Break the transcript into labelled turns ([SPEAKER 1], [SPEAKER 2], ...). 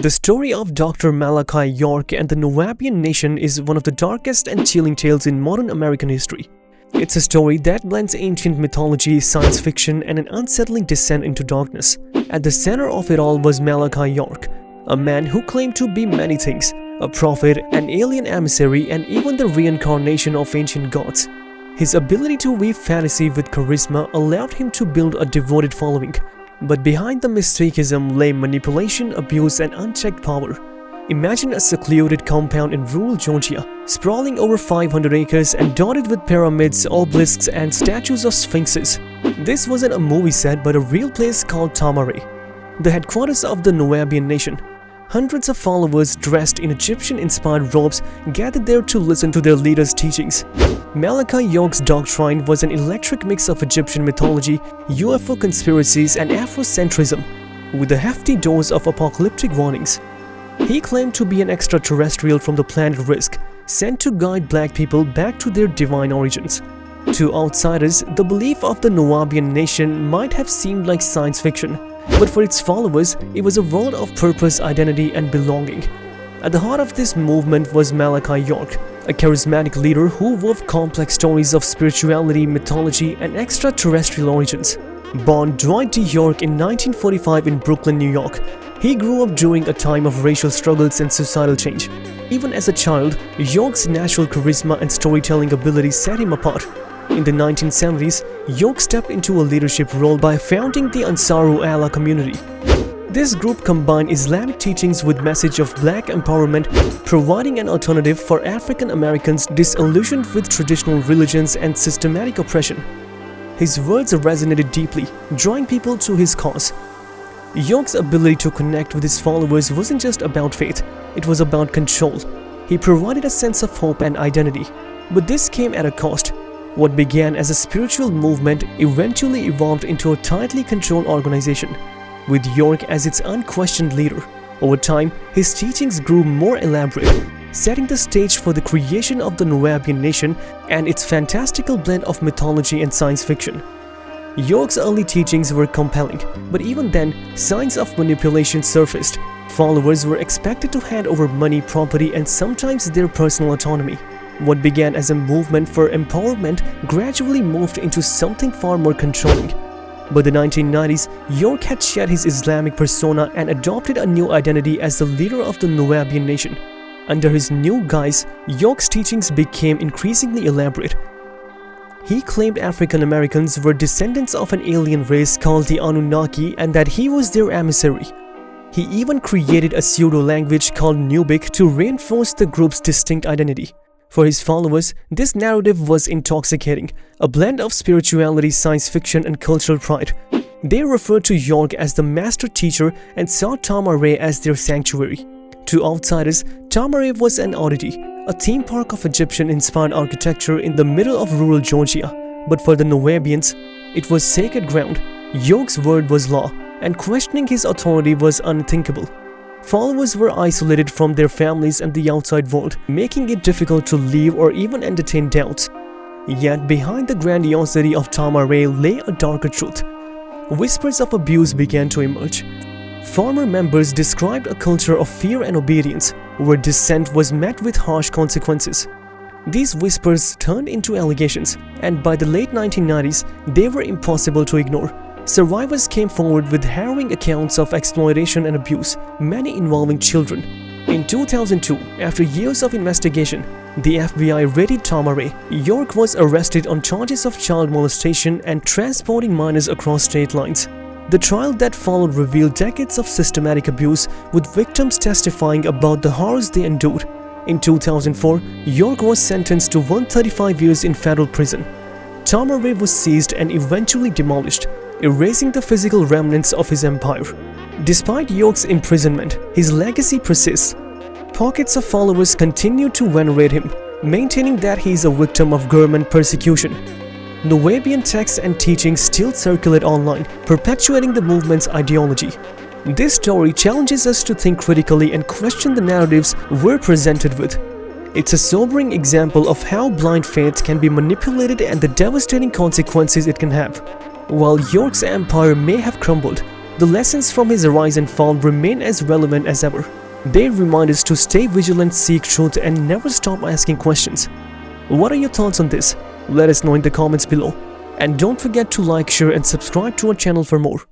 [SPEAKER 1] The story of Dr. Malachi York and the Nuwaubian Nation is one of the darkest and chilling tales in modern American history. It's a story that blends ancient mythology, science fiction, and an unsettling descent into darkness. At the center of it all was Malachi York, a man who claimed to be many things: a prophet, an alien emissary, and even the reincarnation of ancient gods. His ability to weave fantasy with charisma allowed him to build a devoted following. But behind the mysticism lay manipulation, abuse, and unchecked power. Imagine a secluded compound in rural Georgia, sprawling over 500 acres and dotted with pyramids, obelisks, and statues of sphinxes. This wasn't a movie set but a real place called Tama-Re, the headquarters of the Nuwaubian Nation. Hundreds of followers dressed in Egyptian-inspired robes gathered there to listen to their leaders' teachings. Malachi York's doctrine was an electric mix of Egyptian mythology, UFO conspiracies, and Afrocentrism, with a hefty dose of apocalyptic warnings. He claimed to be an extraterrestrial from the planet Risk, sent to guide black people back to their divine origins. To outsiders, the belief of the Nuwaubian Nation might have seemed like science fiction, but for its followers, it was a world of purpose, identity, and belonging. At the heart of this movement was Malachi York, a charismatic leader who wove complex stories of spirituality, mythology, and extraterrestrial origins. Born Dwight D. York in 1945 in Brooklyn, New York, he grew up during a time of racial struggles and societal change. Even as a child, York's natural charisma and storytelling abilities set him apart. In the 1970s, York stepped into a leadership role by founding the Ansaru Allah community. This group combined Islamic teachings with message of black empowerment, providing an alternative for African Americans disillusioned with traditional religions and systematic oppression. His words resonated deeply, drawing people to his cause. York's ability to connect with his followers wasn't just about faith, it was about control. He provided a sense of hope and identity, but this came at a cost. What began as a spiritual movement eventually evolved into a tightly controlled organization, with York as its unquestioned leader. Over time, his teachings grew more elaborate, setting the stage for the creation of the Nuwaubian Nation and its fantastical blend of mythology and science fiction. York's early teachings were compelling, but even then, signs of manipulation surfaced. Followers were expected to hand over money, property, and sometimes their personal autonomy. What began as a movement for empowerment gradually moved into something far more controlling. By the 1990s, York had shed his Islamic persona and adopted a new identity as the leader of the Nuwaubian Nation. Under his new guise, York's teachings became increasingly elaborate. He claimed African Americans were descendants of an alien race called the Anunnaki and that he was their emissary. He even created a pseudo-language called Nubic to reinforce the group's distinct identity. For his followers, this narrative was intoxicating, a blend of spirituality, science fiction, and cultural pride. They referred to York as the master teacher and saw Tama-Re as their sanctuary. To outsiders, Tama-Re was an oddity, a theme park of Egyptian-inspired architecture in the middle of rural Georgia. But for the Nuwaubians, it was sacred ground. York's word was law, and questioning his authority was unthinkable. Followers were isolated from their families and the outside world, making it difficult to leave or even entertain doubts. Yet behind the grandiosity of Tama-Re lay a darker truth. Whispers of abuse began to emerge. Former members described a culture of fear and obedience, where dissent was met with harsh consequences. These whispers turned into allegations, and by the late 1990s, they were impossible to ignore. Survivors came forward with harrowing accounts of exploitation and abuse, many involving children. In 2002, after years of investigation, the FBI raided Tama-Re. York was arrested on charges of child molestation and transporting minors across state lines. The trial that followed revealed decades of systematic abuse, with victims testifying about the horrors they endured. In 2004, York was sentenced to 135 years in federal prison. Tama-Re was seized and eventually demolished, erasing the physical remnants of his empire. Despite York's imprisonment, his legacy persists. Pockets of followers continue to venerate him, maintaining that he is a victim of government persecution. Nuwaubian texts and teachings still circulate online, perpetuating the movement's ideology. This story challenges us to think critically and question the narratives we're presented with. It's a sobering example of how blind faith can be manipulated and the devastating consequences it can have. While York's empire may have crumbled, The lessons from his rise and fall remain as relevant as ever. They remind us to stay vigilant, seek truth, and never stop asking questions. What are your thoughts on this? Let us know in the comments below. And don't forget to like, share, and subscribe to our channel for more.